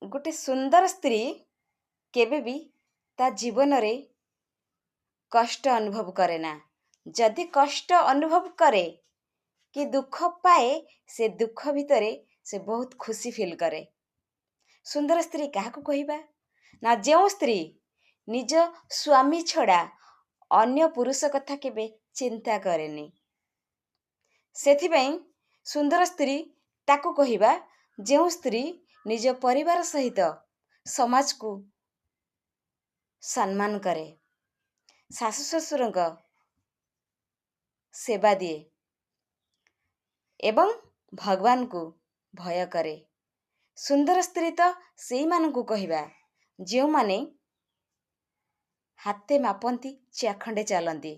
ଗୋଟେ ସୁନ୍ଦର ସ୍ତ୍ରୀ କେବେ ବି ତା ଜୀବନରେ କଷ୍ଟ ଅନୁଭବ କରେ ନା। ଯଦି କଷ୍ଟ ଅନୁଭବ କରେ କି ଦୁଃଖ ପାଏ, ସେ ଦୁଃଖ ଭିତରେ ସେ ବହୁତ ଖୁସି ଫିଲ୍ କରେ। ସୁନ୍ଦର ସ୍ତ୍ରୀ କାହାକୁ କହିବା ନା, ଯେଉଁ ସ୍ତ୍ରୀ ନିଜ ସ୍ୱାମୀ ଛଡ଼ା ଅନ୍ୟ ପୁରୁଷ କଥା କେବେ ଚିନ୍ତା କରେନି। ସେଥିପାଇଁ ସୁନ୍ଦର ସ୍ତ୍ରୀ ତାକୁ କହିବା, ଯେଉଁ ସ୍ତ୍ରୀ ନିଜ ପରିବାର ସହିତ ସମାଜକୁ ସମ୍ମାନ କରେ, ଶାଶୁ ଶ୍ୱଶୁରଙ୍କ ସେବା ଦିଏ ଏବଂ ଭଗବାନଙ୍କୁ ଭୟ କରେ। ସୁନ୍ଦର ସ୍ତ୍ରୀ ତ ସେଇମାନଙ୍କୁ କହିବା ଯେଉଁମାନେ ହାତେ ମାପନ୍ତି ଚାଖଣ୍ଡେ ଚାଲନ୍ତି,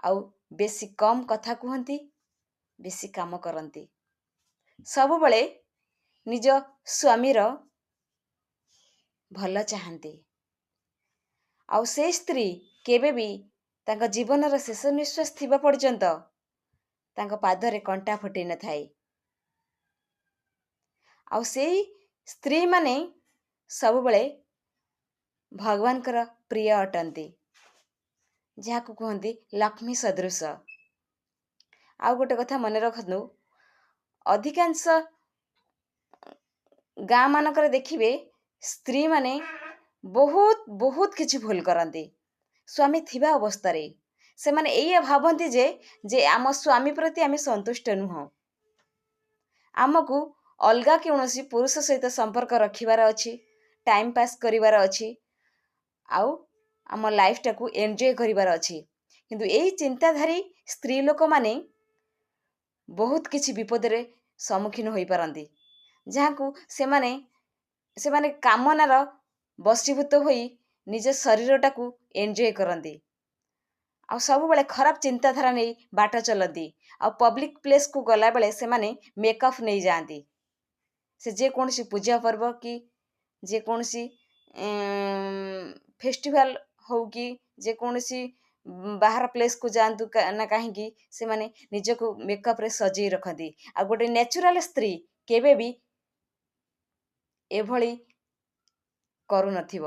ଆଉ ବେଶୀ କମ୍ କଥା କୁହନ୍ତି, ବେଶୀ କାମ କରନ୍ତି, ସବୁବେଳେ ନିଜ ସ୍ୱାମୀର ଭଲ ଚାହାନ୍ତି। ଆଉ ସେ ସ୍ତ୍ରୀ କେବେ ବି ତାଙ୍କ ଜୀବନର ଶେଷ ନିଶ୍ୱାସ ଥିବା ପର୍ଯ୍ୟନ୍ତ ତାଙ୍କ ପାଦରେ କଣ୍ଟା ଫୁଟେଇ ନଥାଏ। ଆଉ ସେଇ ସ୍ତ୍ରୀମାନେ ସବୁବେଳେ ଭଗବାନଙ୍କର ପ୍ରିୟ ଅଟନ୍ତି, ଯାହାକୁ କୁହନ୍ତି ଲକ୍ଷ୍ମୀ ସଦୃଶ। ଆଉ ଗୋଟେ କଥା ମନେ ରଖନ୍ତୁ, ଅଧିକାଂଶ ଗାଁ ମାନଙ୍କରେ ଦେଖିବେ ସ୍ତ୍ରୀମାନେ ବହୁତ କିଛି ଭୁଲ କରନ୍ତି। ସ୍ୱାମୀ ଥିବା ଅବସ୍ଥାରେ ସେମାନେ ଏଇଆ ଭାବନ୍ତି ଯେ ଆମ ସ୍ୱାମୀ ପ୍ରତି ଆମେ ସନ୍ତୁଷ୍ଟ ନୁହଁ, ଆମକୁ ଅଲଗା କୌଣସି ପୁରୁଷ ସହିତ ସମ୍ପର୍କ ରଖିବାର ଅଛି, ଟାଇମ୍ ପାସ୍ କରିବାର ଅଛି, ଆଉ ଆମ ଲାଇଫଟାକୁ ଏନ୍ଜୟ କରିବାର ଅଛି। କିନ୍ତୁ ଏଇ ଚିନ୍ତାଧାରୀ ସ୍ତ୍ରୀ ଲୋକମାନେ ବହୁତ କିଛି ବିପଦରେ ସମ୍ମୁଖୀନ ହୋଇପାରନ୍ତି, ଯାହାକୁ ସେମାନେ କାମନାର ବଶୀଭୂତ ହୋଇ ନିଜ ଶରୀରଟାକୁ ଏନ୍ଜୟ କରନ୍ତି, ଆଉ ସବୁବେଳେ ଖରାପ ଚିନ୍ତାଧାରା ନେଇ ବାଟ ଚଲନ୍ତି। ଆଉ ପବ୍ଲିକ୍ ପ୍ଲେସ୍କୁ ଗଲାବେଳେ ସେମାନେ ମେକଅପ୍ ନେଇଯାଆନ୍ତି। ସେ ଯେକୌଣସି ପୂଜା ପର୍ବ କି ଯେକୌଣସି ଫେଷ୍ଟିଭାଲ ହଉ କି ଯେକୌଣସି ବାହାର ପ୍ଲେସ୍କୁ ଯାଆନ୍ତୁ ନା କାହିଁକି, ସେମାନେ ନିଜକୁ ମେକଅପ୍ରେ ସଜେଇ ରଖନ୍ତି। ଆଉ ଗୋଟେ ନ୍ୟାଚୁରାଲ ସ୍ତ୍ରୀ କେବେ ବି ଏଭଳି କରୁନଥିବ,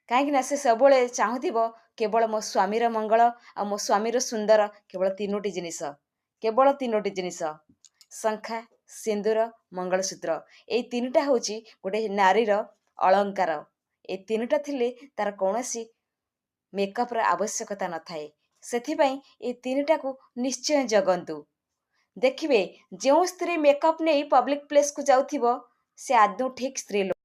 କାହିଁକି ନା ସେ ସବୁବେଳେ ଚାହୁଁଥିବ କେବଳ ମୋ ସ୍ୱାମୀର ମଙ୍ଗଳ ଆଉ ମୋ ସ୍ୱାମୀର ସୁନ୍ଦର। କେବଳ ତିନୋଟି ଜିନିଷ, ଶଙ୍ଖା, ସିନ୍ଦୁର, ମଙ୍ଗଳସୂତ୍ର। ଏଇ ତିନିଟା ହେଉଛି ଗୋଟେ ନାରୀର ଅଳଙ୍କାର। ଏ ତିନିଟା ଥିଲେ ତାର କୌଣସି ମେକଅପ୍ର ଆବଶ୍ୟକତା ନଥାଏ। ସେଥିପାଇଁ ଏ ତିନିଟାକୁ ନିଶ୍ଚୟ ଜଗନ୍ତୁ। ଦେଖିବେ ଯେଉଁ ସ୍ତ୍ରୀ ମେକଅପ୍ ନେଇ ପବ୍ଲିକ୍ ପ୍ଲେସ୍କୁ ଯାଉଥିବ, ସେ ଆଦୌ ଠିକ୍ ସ୍ତ୍ରୀ